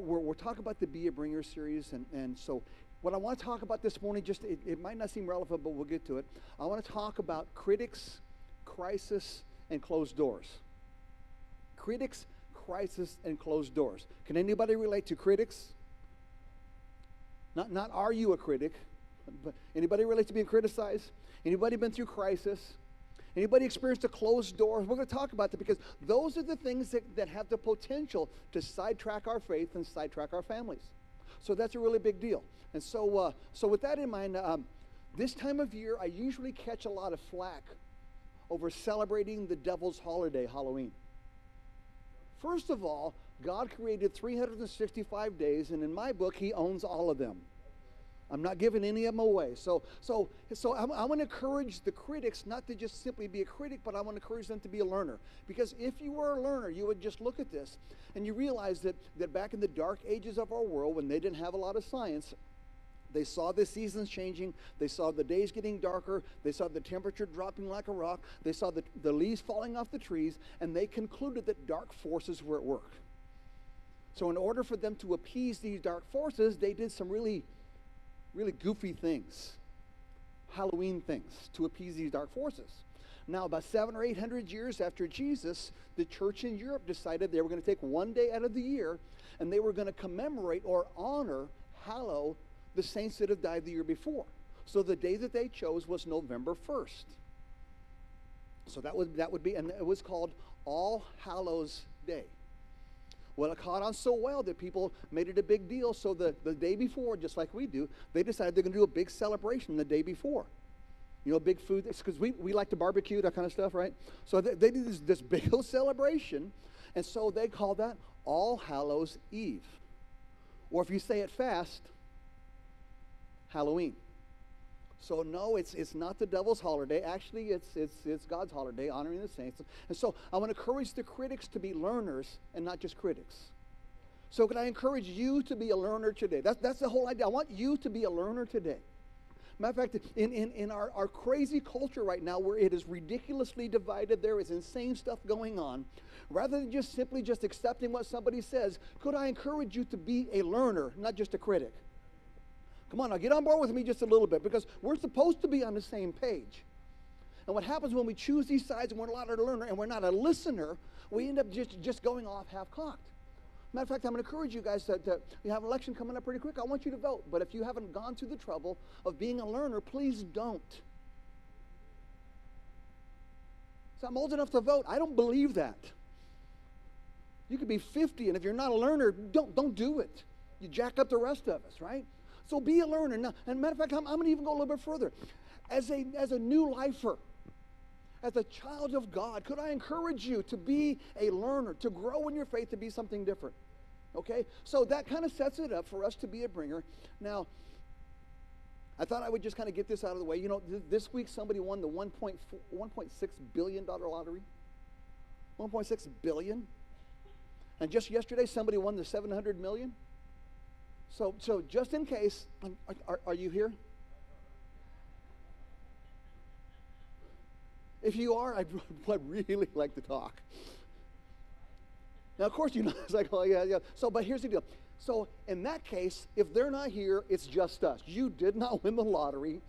we're talking about the Be a Bringer series, and so what I want to talk about this morning, just it might not seem relevant, but we'll get to it. I want to talk about critics, crisis, and closed doors. Critics, crisis, and closed doors. Can anybody relate to critics? Not are you a critic, but anybody relate to being criticized? Anybody been through crisis? Anybody experienced a closed door? We're going to talk about that because those are the things that have the potential to sidetrack our faith and sidetrack our families. So that's a really big deal. And so with that in mind, this time of year, I usually catch a lot of flack over celebrating the devil's holiday, Halloween. First of all, God created 365 days, and in my book, he owns all of them. I'm not giving any of them away. So I want to encourage the critics not to just simply be a critic, but I want to encourage them to be a learner. Because if you were a learner, you would just look at this and you realize that back in the dark ages of our world, when they didn't have a lot of science, they saw the seasons changing. They saw the days getting darker. They saw the temperature dropping like a rock. They saw the leaves falling off the trees, and they concluded that dark forces were at work. So in order for them to appease these dark forces, they did some really goofy things, Halloween things, to appease these dark forces. Now, about 700 or 800 years after Jesus, the church in Europe decided they were going to take one day out of the year, and they were going to commemorate or honor, hallow, the saints that have died the year before. So the day that they chose was November 1st. So that would be, and it was called All Hallows Day. Well, it caught on so well that people made it a big deal. So the day before, just like we do, they decided they're going to do a big celebration the day before. You know, big food, because we like to barbecue, that kind of stuff, right? So they did this big old celebration, and so they call that All Hallows Eve. Or if you say it fast, Halloween. So no, it's not the devil's holiday. Actually, it's God's holiday, honoring the saints. And so I want to encourage the critics to be learners and not just critics. So can I encourage you to be a learner today? That's the whole idea. I want you to be a learner today. Matter of fact, in our crazy culture right now, where it is ridiculously divided, there is insane stuff going on. Rather than just simply accepting what somebody says, could I encourage you to be a learner, not just a critic? Come on, now get on board with me just a little bit, because we're supposed to be on the same page. And what happens when we choose these sides and we're not a learner and we're not a listener, we end up just going off half-cocked. Matter of fact, I'm going to encourage you guys that you have an election coming up pretty quick. I want you to vote. But if you haven't gone through the trouble of being a learner, please don't. So I'm old enough to vote. I don't believe that. You could be 50, and if you're not a learner, don't do it. You jack up the rest of us, right? So be a learner. Now, and matter of fact, I'm going to even go a little bit further. As a new lifer, as a child of God, could I encourage you to be a learner, to grow in your faith, to be something different? Okay? So that kind of sets it up for us to be a bringer. Now, I thought I would just kind of get this out of the way. You know, this week somebody won the $1.6 billion lottery. $1.6 billion. And just yesterday somebody won the $700 million. So just in case, are you here? If you are, I'd really like to talk. Now, of course, you know, it's like, oh, yeah. So, but here's the deal. So, in that case, if they're not here, it's just us. You did not win the lottery.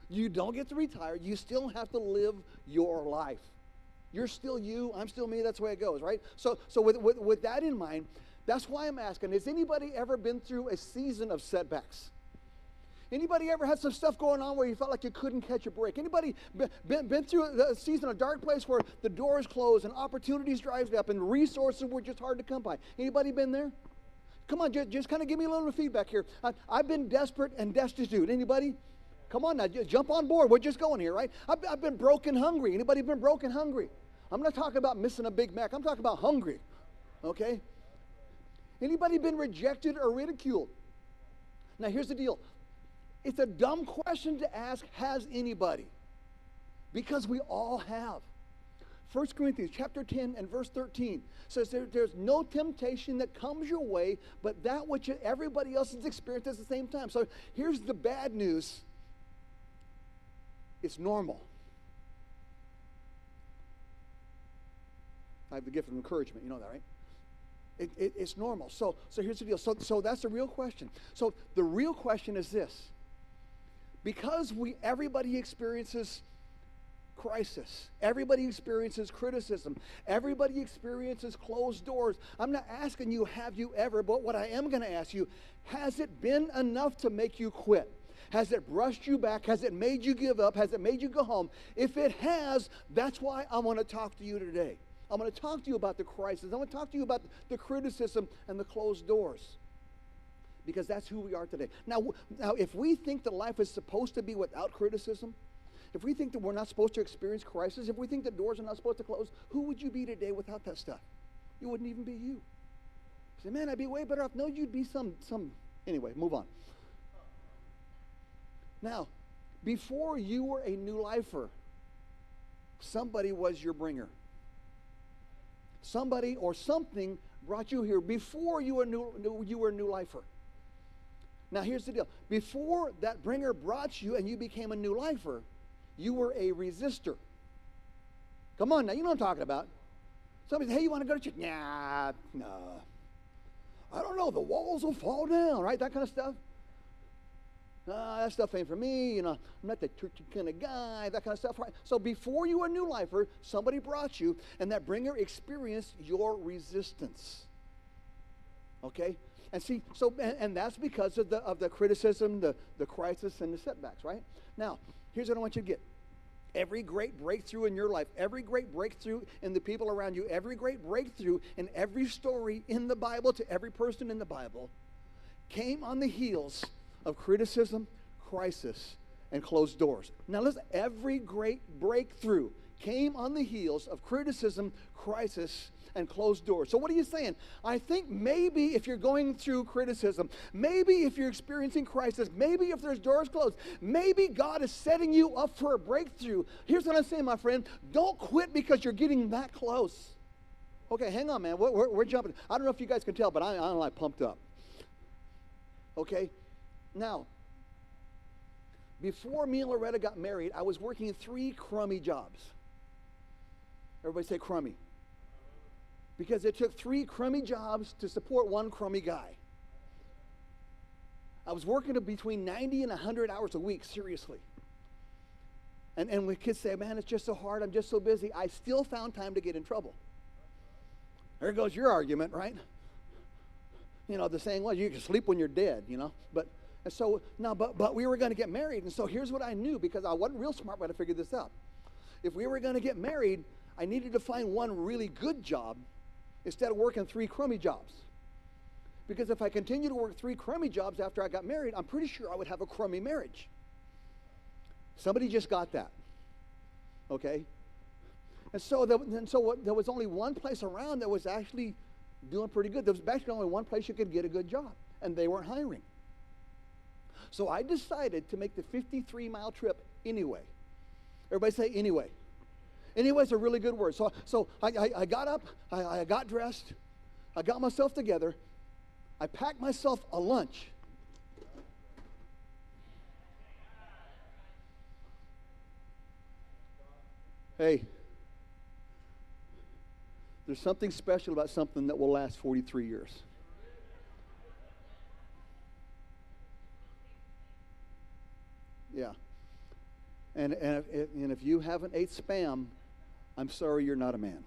You don't get to retire. You still have to live your life. You're still you. I'm still me. That's the way it goes, right? So with that in mind, that's why I'm asking, has anybody ever been through a season of setbacks? Anybody ever had some stuff going on where you felt like you couldn't catch a break? Anybody been through a season, a dark place where the doors closed and opportunities dried up and resources were just hard to come by? Anybody been there? Come on, just kind of give me a little feedback here. I've been desperate and destitute. Anybody? Come on now, jump on board. We're just going here, right? I've been broken hungry. Anybody been broken hungry? I'm not talking about missing a Big Mac. I'm talking about hungry, okay? Anybody been rejected or ridiculed? Now, here's the deal. It's a dumb question to ask, has anybody? Because we all have. 1 Corinthians chapter 10 and verse 13 says there's no temptation that comes your way, but that which everybody else has experienced at the same time. So here's the bad news. It's normal. I have the gift of encouragement. You know that, right? It's normal. So here's the deal. So that's the real question. So the real question is this. Because everybody experiences crisis. Everybody experiences criticism. Everybody experiences closed doors. I'm not asking you, have you ever, but what I am going to ask you, has it been enough to make you quit? Has it brushed you back? Has it made you give up? Has it made you go home? If it has, that's why I want to talk to you today. I'm going to talk to you about the crisis. I want to talk to you about the criticism and the closed doors. Because that's who we are today. Now, if we think that life is supposed to be without criticism, if we think that we're not supposed to experience crisis, if we think that doors are not supposed to close, who would you be today without that stuff? You wouldn't even be you. You say, man, I'd be way better off. No, you'd be some. Anyway, move on. Now, before you were a new lifer, somebody was your bringer. Somebody or something brought you here before you were a new lifer. Now, here's the deal. Before that bringer brought you and you became a new lifer, you were a resistor. Come on now, you know what I'm talking about. Somebody says, hey, you want to go to church? Nah. I don't know, the walls will fall down, right? That kind of stuff. That stuff ain't for me, I'm not the churchy kind of guy, that kind of stuff, right? So before you were a new lifer, somebody brought you, and that bringer experienced your resistance. Okay? And see, and that's because of the criticism, the crisis, and the setbacks, right? Now, here's what I want you to get. Every great breakthrough in your life, every great breakthrough in the people around you, every great breakthrough in every story in the Bible to every person in the Bible came on the heels of criticism, crisis, and closed doors. Now listen, every great breakthrough came on the heels of criticism, crisis, and closed doors. So what are you saying? I think maybe if you're going through criticism, maybe if you're experiencing crisis, maybe if there's doors closed, maybe God is setting you up for a breakthrough. Here's what I'm saying, my friend. Don't quit because you're getting that close. Okay, hang on, man. We're jumping. I don't know if you guys can tell, but I'm like pumped up. Okay? Now, before me and Loretta got married, I was working 3 crummy jobs. Everybody say crummy. Because it took 3 crummy jobs to support 1 crummy guy. I was working between 90 and 100 hours a week, seriously. And when kids say, man, it's just so hard, I'm just so busy, I still found time to get in trouble. There goes your argument, right? The saying was, you can sleep when you're dead, But we were going to get married, and so here's what I knew, because I wasn't real smart when I figured this out. If we were going to get married, I needed to find 1 really good job instead of working 3 crummy jobs. Because if I continued to work 3 crummy jobs after I got married, I'm pretty sure I would have a crummy marriage. Somebody just got that. Okay? And so there was only 1 place around that was actually doing pretty good. There was actually only 1 place you could get a good job, and they weren't hiring. So I decided to make the 53-mile trip anyway. Everybody say anyway. Anyway is a really good word. So I got up, I got dressed, I got myself together, I packed myself a lunch. Hey, there's something special about something that will last 43 years. Yeah. And if you haven't ate Spam, I'm sorry you're not a man.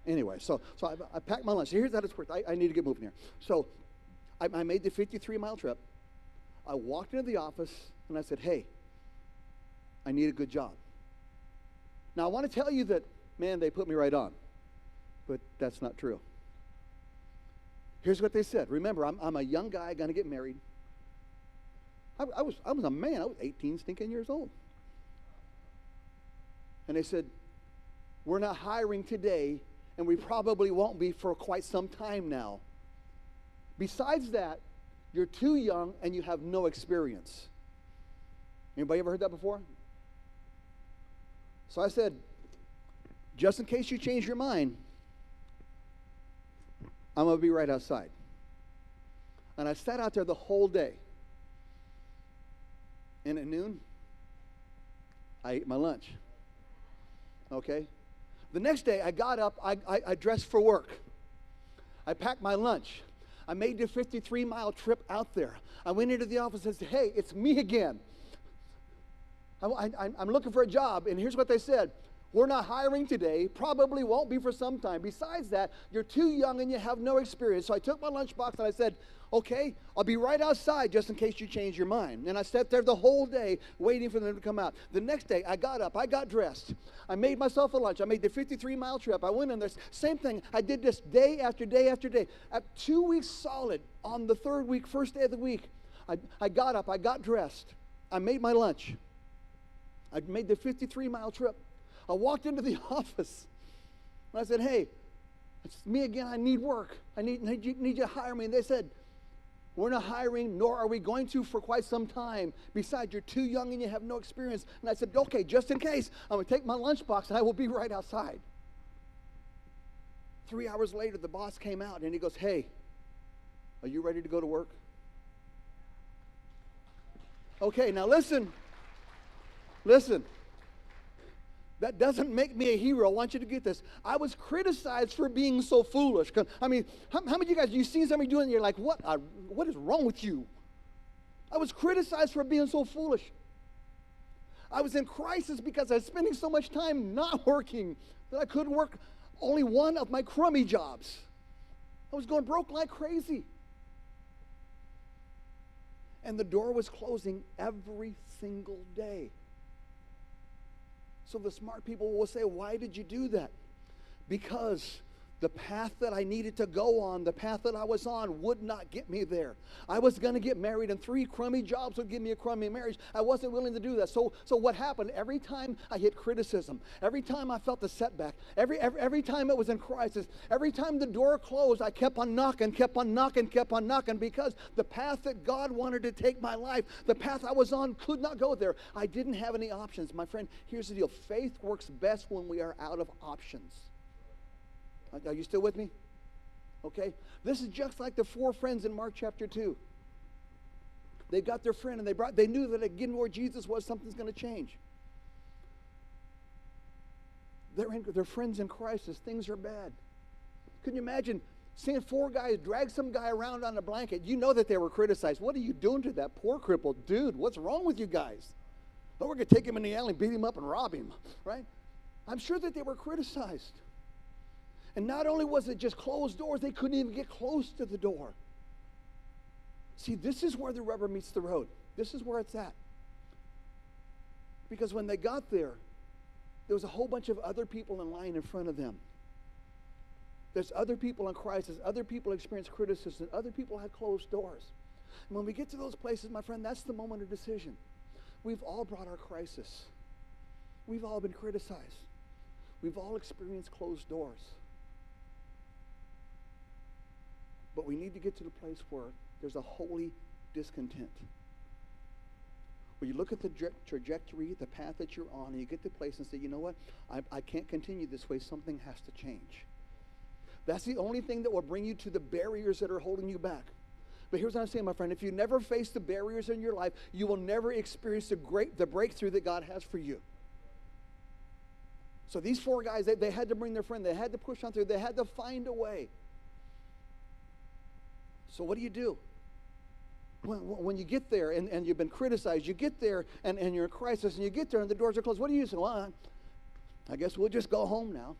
Anyway, so I packed my lunch. Here's how this worked. I need to get moving here. So I made the 53-mile trip. I walked into the office, and I said, hey, I need a good job. Now, I want to tell you that, man, they put me right on. But that's not true. Here's what they said. Remember, I'm a young guy going to get married. I was a man. I was 18 stinking years old. And they said, we're not hiring today, and we probably won't be for quite some time now. Besides that, you're too young and you have no experience. Anybody ever heard that before? So I said, just in case you change your mind, I'm going to be right outside. And I sat out there the whole day. And at noon, I ate my lunch. Okay? The next day, I got up, I dressed for work. I packed my lunch. I made the 53-mile trip out there. I went into the office and said, hey, it's me again. I'm looking for a job. And here's what they said. We're not hiring today. Probably won't be for some time. Besides that, you're too young and you have no experience. So I took my lunchbox and I said, okay, I'll be right outside just in case you change your mind. And I sat there the whole day waiting for them to come out. The next day, I got up. I got dressed. I made myself a lunch. I made the 53-mile trip. I went in there. Same thing. I did this day after day after day. At 2 weeks solid, on the third week, first day of the week, I got up. I got dressed. I made my lunch. I made the 53-mile trip. I walked into the office and I said, hey, it's me again. I need work. I need you to hire me. And they said, we're not hiring, nor are we going to for quite some time. Besides, you're too young and you have no experience. And I said, okay, just in case, I'm going to take my lunchbox and I will be right outside. 3 hours later, the boss came out and he goes, hey, are you ready to go to work? Okay, now listen. That doesn't make me a hero. I want you to get this. I was criticized for being so foolish. I mean, how many of you guys, you see somebody doing it, you're like, what is wrong with you? I was criticized for being so foolish. I was in crisis because I was spending so much time not working that I couldn't work only one of my crummy jobs. I was going broke like crazy. And the door was closing every single day. So the smart people will say, why did you do that? Because the path that I needed to go on, the path that I was on, would not get me there. I was going to get married, and 3 crummy jobs would give me a crummy marriage. I wasn't willing to do that. So what happened? Every time I hit criticism, every time I felt a setback, every time it was in crisis, every time the door closed, I kept on knocking, because the path that God wanted to take my life, the path I was on, could not go there. I didn't have any options. My friend, here's the deal. Faith works best when we are out of options. Are you still with me? Okay. This is just like the 4 friends in Mark chapter 2. They got their friend and they knew that again where Jesus was, something's going to change. They're friends in crisis. Things are bad. Can you imagine seeing 4 guys drag some guy around on a blanket? You know that they were criticized. What are you doing to that poor crippled dude? What's wrong with you guys? Oh, we're going to take him in the alley, beat him up, and rob him, right? I'm sure that they were criticized. And not only was it just closed doors, they couldn't even get close to the door. See, this is where the rubber meets the road. This is where it's at. Because when they got there was a whole bunch of other people in line in front of them. There's other people in crisis. Other people experience criticism. Other people had closed doors. And when we get to those places, my friend, that's the moment of decision. We've all brought our crisis. We've all been criticized. We've all experienced closed doors. But we need to get to the place where there's a holy discontent. Where you look at the trajectory, the path that you're on, and you get to the place and say, you know what? I can't continue this way. Something has to change. That's the only thing that will bring you to the barriers that are holding you back. But here's what I'm saying, my friend. If you never face the barriers in your life, you will never experience the breakthrough that God has for you. So these 4 guys, they had to bring their friend. They had to push on through. They had to find a way. So what do? When you get there and you've been criticized, you get there and you're in crisis, and you get there and the doors are closed, what do you say? Well, I guess we'll just go home now.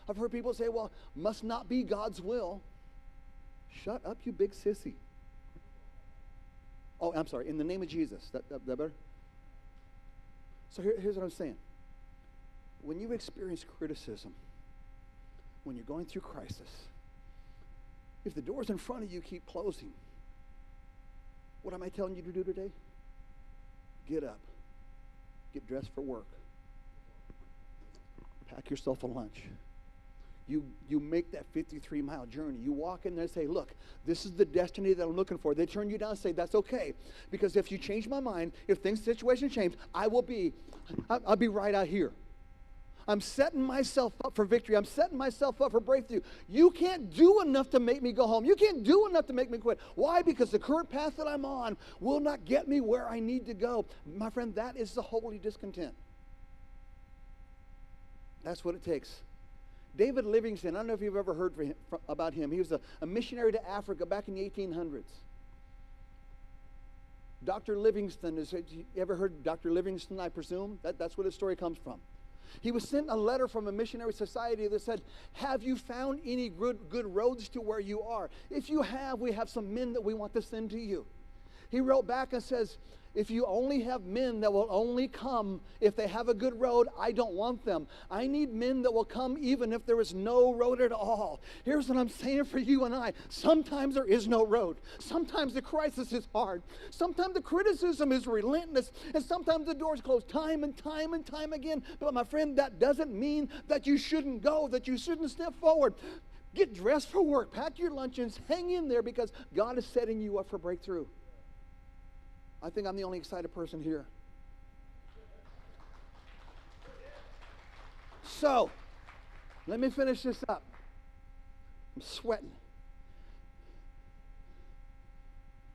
I've heard people say, well, must not be God's will. Shut up, you big sissy. Oh, I'm sorry, in the name of Jesus. That better? So here's what I'm saying. When you experience criticism, when you're going through crisis, if the doors in front of you keep closing, what am I telling you to do today? Get up. Get dressed for work. Pack yourself a lunch. You make that 53-mile journey. You walk in there and say, look, this is the destiny that I'm looking for. They turn you down and say, that's okay. Because if you change my mind, if situation change, I'll be right out here. I'm setting myself up for victory. I'm setting myself up for breakthrough. You can't do enough to make me go home. You can't do enough to make me quit. Why? Because the current path that I'm on will not get me where I need to go. My friend, that is the holy discontent. That's what it takes. David Livingstone, I don't know if you've ever heard about him. He was a missionary to Africa back in the 1800s. Dr. Livingstone, you ever heard Dr. Livingstone, I presume? That's where the story comes from. He was sent a letter from a missionary society that said, have you found any good roads to where you are? If you have, we have some men that we want to send to you. He wrote back and says, if you only have men that will only come if they have a good road, I don't want them. I need men that will come even if there is no road at all. Here's what I'm saying for you and I. Sometimes there is no road. Sometimes the crisis is hard. Sometimes the criticism is relentless. And sometimes the doors close time and time and time again. But my friend, that doesn't mean that you shouldn't go, that you shouldn't step forward. Get dressed for work. Pack your luncheons. Hang in there because God is setting you up for breakthrough. I think I'm the only excited person here. So, let me finish this up. I'm sweating.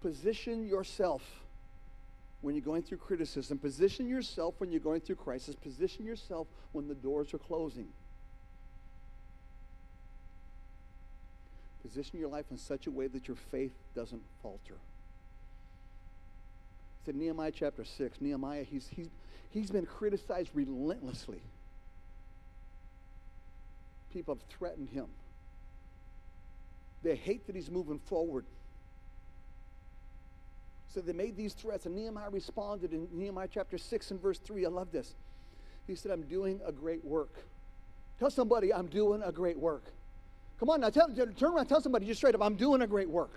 Position yourself when you're going through criticism. Position yourself when you're going through crisis. Position yourself when the doors are closing. Position your life in such a way that your faith doesn't falter. It's in Nehemiah chapter 6. Nehemiah, he's been criticized relentlessly. People have threatened him. They hate that he's moving forward. So they made these threats, and Nehemiah responded in Nehemiah chapter 6 and verse 3. I love this. He said, I'm doing a great work. Tell somebody, I'm doing a great work. Come on now, turn around, tell somebody just straight up, I'm doing a great work.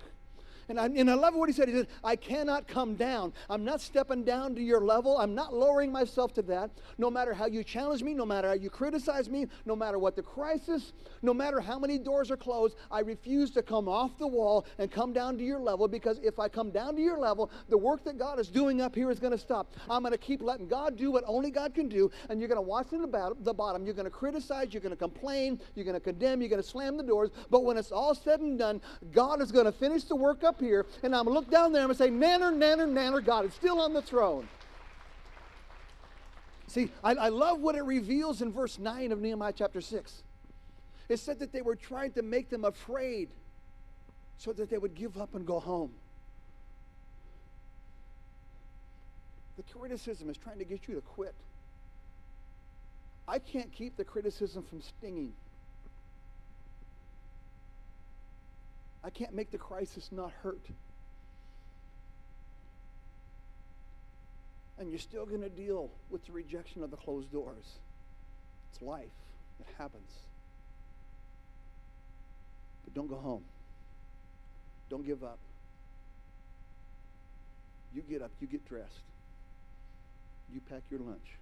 And I love what he said. He said, I cannot come down. I'm not stepping down to your level. I'm not lowering myself to that. No matter how you challenge me, no matter how you criticize me, no matter what the crisis, no matter how many doors are closed, I refuse to come off the wall and come down to your level, because if I come down to your level, the work that God is doing up here is going to stop. I'm going to keep letting God do what only God can do, and you're going to watch in the bottom. You're going to criticize, you're going to complain, you're going to condemn, you're going to slam the doors, but when it's all said and done, God is going to finish the work up here, and I'm going to look down there and I'm going to say, nanner, nanner, nanner, God is still on the throne. See, I love what it reveals in verse 9 of Nehemiah chapter 6. It said that they were trying to make them afraid so that they would give up and go home. The criticism is trying to get you to quit. I can't keep the criticism from stinging. I can't make the crisis not hurt. And you're still going to deal with the rejection of the closed doors. It's life. It happens. But don't go home. Don't give up. You get up, you get dressed. You pack your lunch.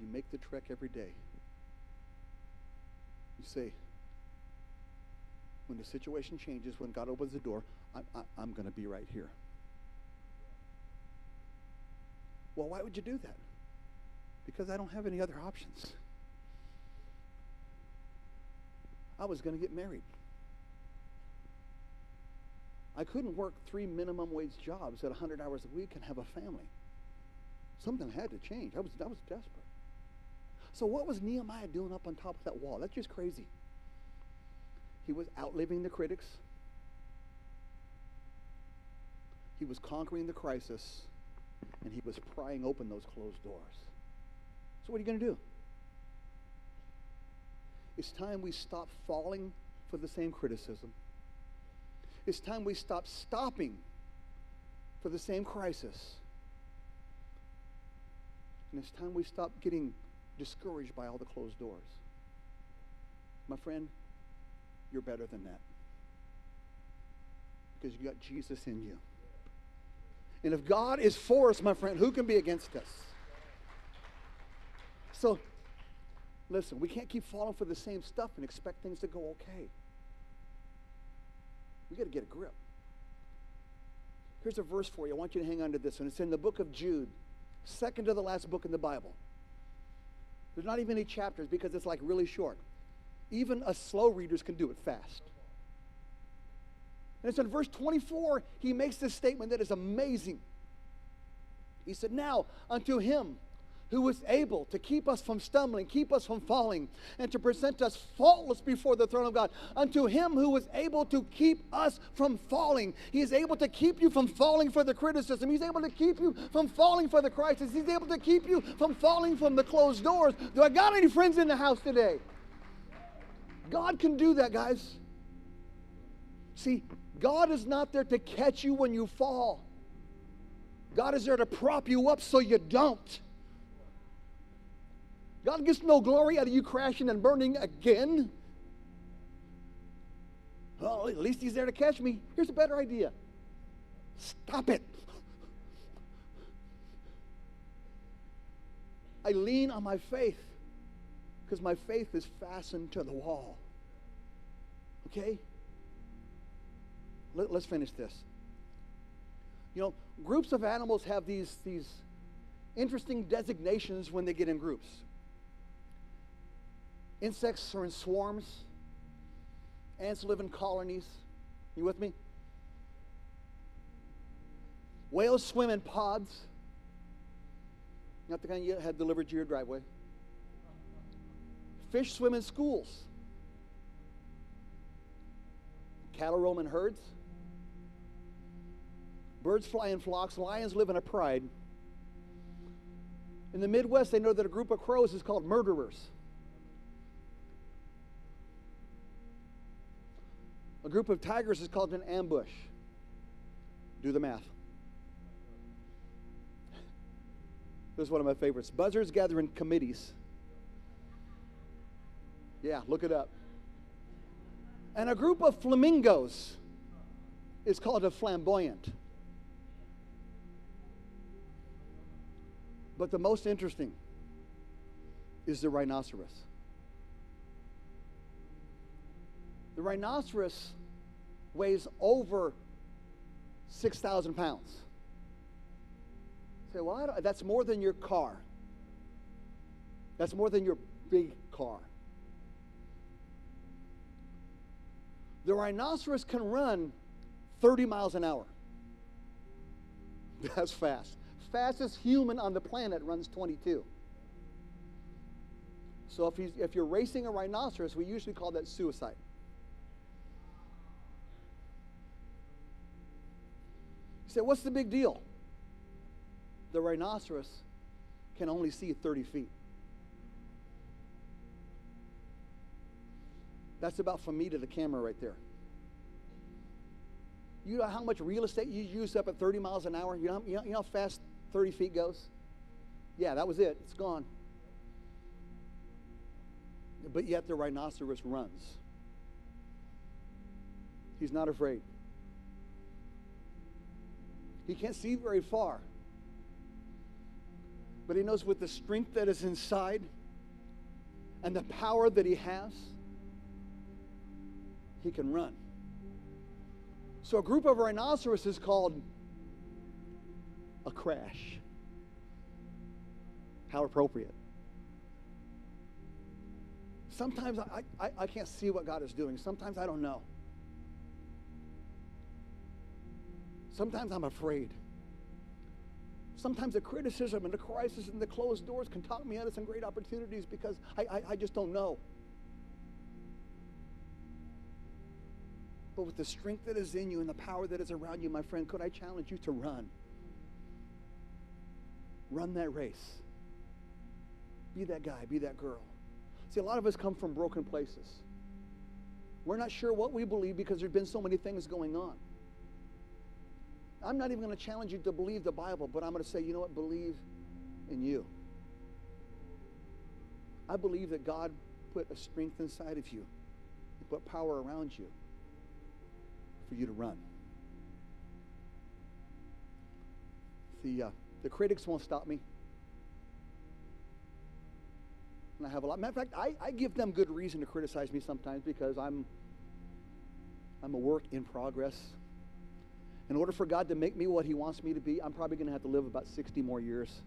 You make the trek every day. You say, when the situation changes, when God opens the door, I'm going to be right here. Well, why would you do that? Because I don't have any other options. I was going to get married. I couldn't work 3 minimum wage jobs at 100 hours a week and have a family. Something had to change. I was desperate. So what was Nehemiah doing up on top of that wall? That's just crazy. He was outliving the critics. He was conquering the crisis. And he was prying open those closed doors. So what are you going to do? It's time we stop falling for the same criticism. It's time we stop stopping for the same crisis. And it's time we stop getting discouraged by all the closed doors. My friend, you're better than that. Because you got Jesus in you. And if God is for us, my friend, who can be against us? So, listen, we can't keep falling for the same stuff and expect things to go okay. We got to get a grip. Here's a verse for you. I want you to hang on to this one. It's in the book of Jude, second to the last book in the Bible. There's not even any chapters because it's like really short. Even us slow readers can do it fast. And it's in verse 24, he makes this statement that is amazing. He said, now unto him who is able to keep us from stumbling, keep us from falling, and to present us faultless before the throne of God. Unto him who is able to keep us from falling. He is able to keep you from falling for the criticism. He's able to keep you from falling for the crisis. He's able to keep you from falling from the closed doors. Do I got any friends in the house today? God can do that, guys. See, God is not there to catch you when you fall. God is there to prop you up so you don't. God gets no glory out of you crashing and burning again. Well, at least he's there to catch me. Here's a better idea. Stop it. I lean on my faith because my faith is fastened to the wall. Okay? Let's finish this. You know, groups of animals have these interesting designations when they get in groups. Insects are in swarms. Ants live in colonies. You with me? Whales swim in pods. Not the kind you had delivered to your driveway. Fish swim in schools. Cattle roam in herds. Birds fly in flocks. Lions live in a pride. In the Midwest, they know that a group of crows is called murderers. A group of tigers is called an ambush. Do the math. This is one of my favorites. Buzzards gather in committees. Yeah, look it up. And a group of flamingos is called a flamboyant. But the most interesting is the rhinoceros. The rhinoceros weighs over 6,000 pounds. You say, well, that's more than your car. That's more than your big car. The rhinoceros can run 30 miles an hour. That's fast. Fastest human on the planet runs 22. So if you're racing a rhinoceros, we usually call that suicide. You say, what's the big deal? The rhinoceros can only see 30 feet. That's about from me to the camera right there. You know how much real estate you use up at 30 miles an hour? You know how fast 30 feet goes? Yeah, that was it. It's gone. But yet the rhinoceros runs. He's not afraid. He can't see very far. But he knows with the strength that is inside and the power that he has, he can run. So a group of rhinoceros is called a crash. How appropriate. Sometimes I can't see what God is doing. Sometimes I don't know. Sometimes I'm afraid. Sometimes the criticism and the crisis and the closed doors can talk me out of some great opportunities because I just don't know. But with the strength that is in you and the power that is around you, my friend, could I challenge you to run? Run that race. Be that guy, be that girl. See, a lot of us come from broken places. We're not sure what we believe because there's been so many things going on. I'm not even going to challenge you to believe the Bible, but I'm going to say, you know what? Believe in you. I believe that God put a strength inside of you. He put power around you for you to run. The critics won't stop me. And I have a lot. Matter of fact, I give them good reason to criticize me sometimes because I'm a work in progress. In order for God to make me what he wants me to be, I'm probably going to have to live about 60 more years.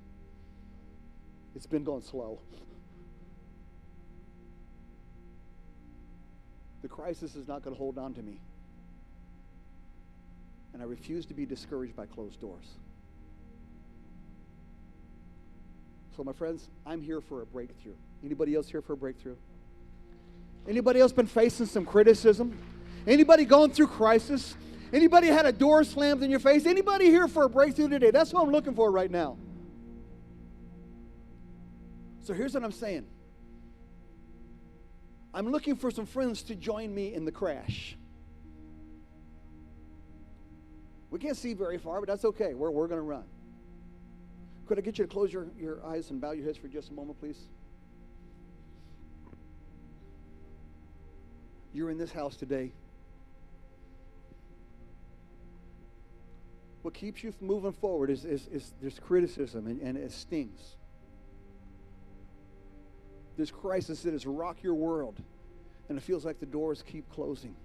It's been going slow. The crisis is not going to hold on to me. And I refuse to be discouraged by closed doors. So my friends, I'm here for a breakthrough. Anybody else here for a breakthrough? Anybody else been facing some criticism? Anybody going through crisis? Anybody had a door slammed in your face? Anybody here for a breakthrough today? That's what I'm looking for right now. So here's what I'm saying. I'm looking for some friends to join me in the crash. We can't see very far, but that's okay. We're going to run. Could I get you to close your eyes and bow your heads for just a moment, please? You're in this house today. What keeps you from moving forward is there's criticism and it stings. There's crisis that has rocked your world, and it feels like the doors keep closing.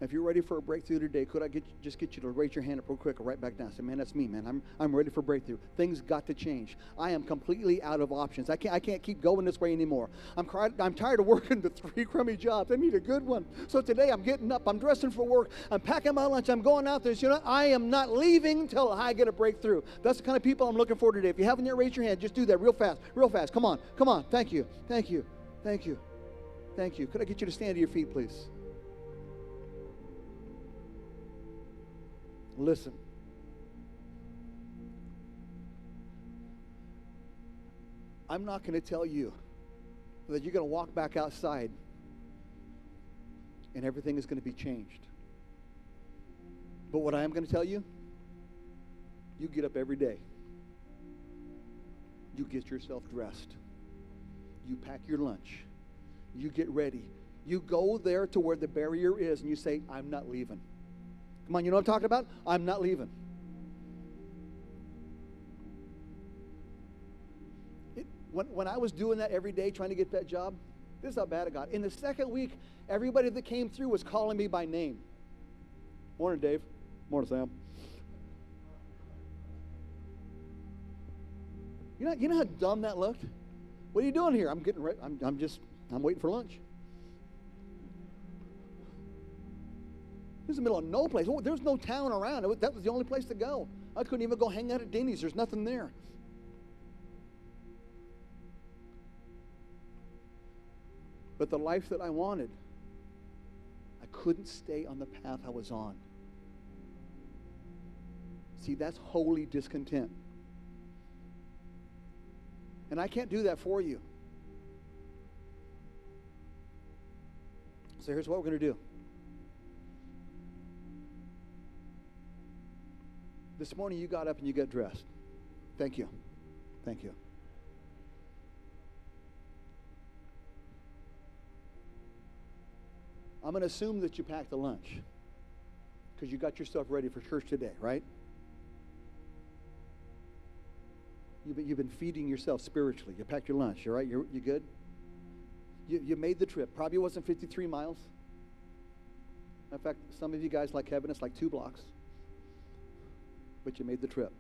If you're ready for a breakthrough today, could I just get you to raise your hand up real quick or right back down? Say, man, that's me, man. I'm ready for breakthrough. Things got to change. I am completely out of options. I can't keep going this way anymore. I'm tired of working the 3 crummy jobs. I need a good one. So today I'm getting up. I'm dressing for work. I'm packing my lunch. I'm going out there. You know, I am not leaving until I get a breakthrough. That's the kind of people I'm looking for today. If you haven't yet raised your hand, just do that real fast. Real fast. Come on. Come on. Thank you. Thank you. Thank you. Thank you. Could I get you to stand to your feet, please? Listen. I'm not going to tell you that you're going to walk back outside and everything is going to be changed. But what I am going to tell you, you get up every day. You get yourself dressed. You pack your lunch. You get ready. You go there to where the barrier is and you say, I'm not leaving. Come on, you know what I'm talking about? I'm not leaving. When I was doing that every day, trying to get that job, this is how bad it got. In the second week, everybody that came through was calling me by name. Morning, Dave. Morning, Sam. You know how dumb that looked? What are you doing here? I'm getting ready. I'm waiting for lunch. This is the middle of no place. There was no town around. That was the only place to go. I couldn't even go hang out at Denny's. There's nothing there. But the life that I wanted, I couldn't stay on the path I was on. See, that's holy discontent. And I can't do that for you. So here's what we're going to do. This morning you got up and you got dressed. Thank you. Thank you. I'm going to assume that you packed the lunch because you got yourself ready for church today, right? You've been feeding yourself spiritually. You packed your lunch, all right? You good? You made the trip. Probably wasn't 53 miles. In fact, some of you guys like Kevin, it's like 2 blocks. But you made the trip.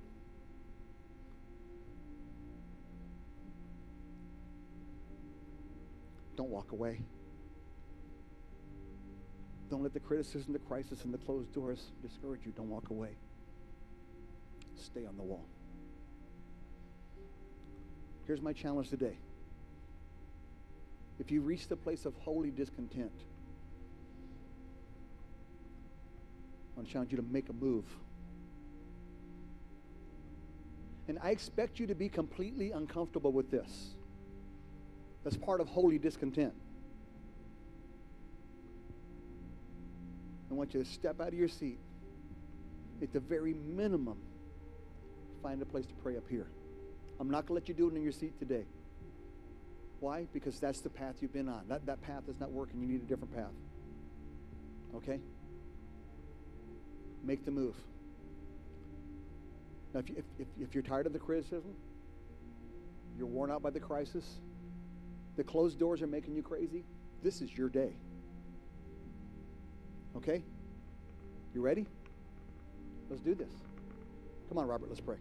Don't walk away. Don't let the criticism, the crisis, and the closed doors discourage you. Don't walk away. Stay on the wall. Here's my challenge today. If you reach the place of holy discontent, I want to challenge you to make a move. And I expect you to be completely uncomfortable with this. That's part of holy discontent. I want you to step out of your seat. At the very minimum, find a place to pray up here. I'm not going to let you do it in your seat today. Why? Because that's the path you've been on. That path is not working. You need a different path. Okay? Make the move. Now, if you're tired of the criticism, you're worn out by the crisis, the closed doors are making you crazy, this is your day. Okay? You ready? Let's do this. Come on, Robert, let's pray.